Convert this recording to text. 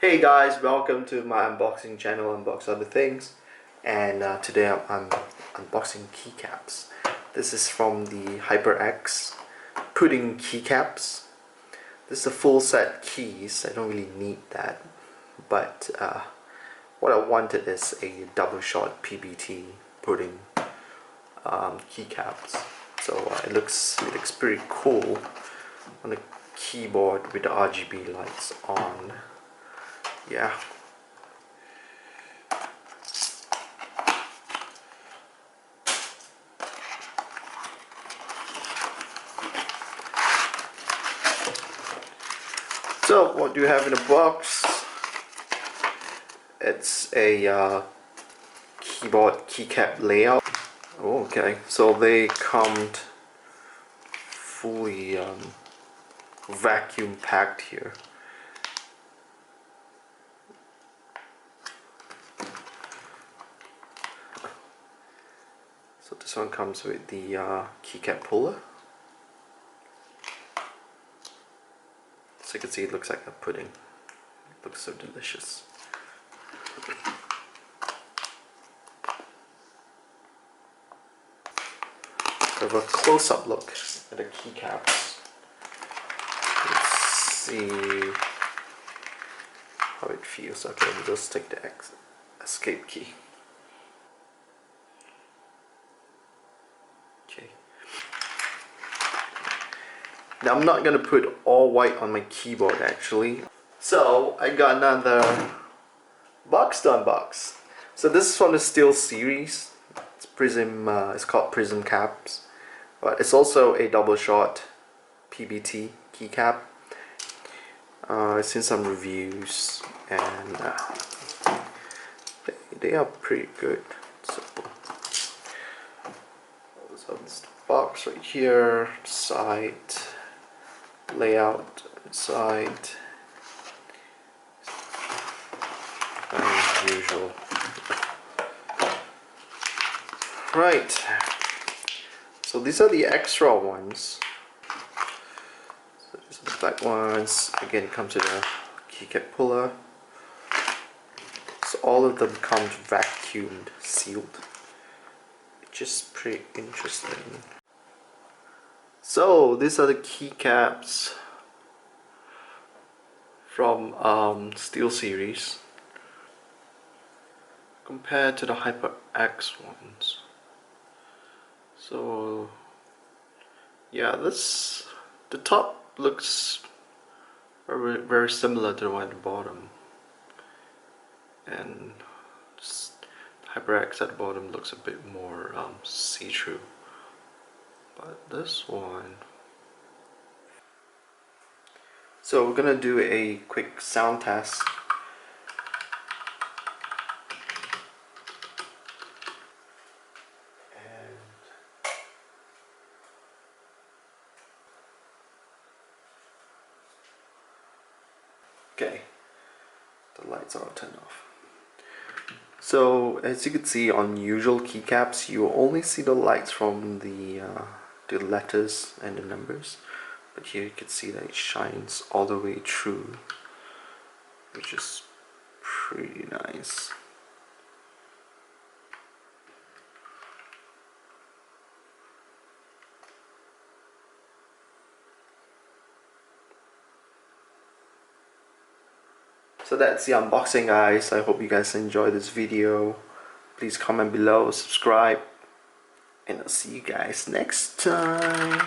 Hey guys, welcome to my unboxing channel, Unbox Other Things. And today I'm unboxing keycaps. This is from the HyperX pudding keycaps. This is a full set keys. I don't really need that, but what I wanted is a double shot PBT pudding keycaps. So it looks pretty cool on the keyboard with the RGB lights on. Yeah. So what do you have in the box? It's a keyboard keycap layout. Oh, okay, so they come fully vacuum packed here. So this one comes with the keycap puller. So you can see it looks like a pudding. It looks so delicious. Have a close-up look at the keycaps. Let's see how it feels. Okay, we'll just take the escape key. Okay. Now I'm not gonna put all white on my keyboard actually. So I got another box to unbox. So this is from the SteelSeries. It's Prism. It's called Prism Caps. But it's also a double shot PBT keycap. I've seen some reviews and they are pretty good. So this the box right here, side, layout inside, as usual. Right. So these are the extra ones. So these are the black ones. Again, it comes with a keycap puller. So all of them come vacuumed, sealed, which is pretty interesting. So these are the keycaps from SteelSeries compared to the HyperX ones. So yeah, the top looks very similar to the one at the bottom, and the HyperX at the bottom looks a bit more see-through. But this one. So we're gonna do a quick sound test. Okay, the lights are turned off. So as you can see on usual keycaps, you only see the lights from the letters and the numbers, but here you can see that it shines all the way through, which is pretty nice. So that's the unboxing, guys. I hope you guys enjoyed this video. Please comment below, subscribe, and I'll see you guys next time.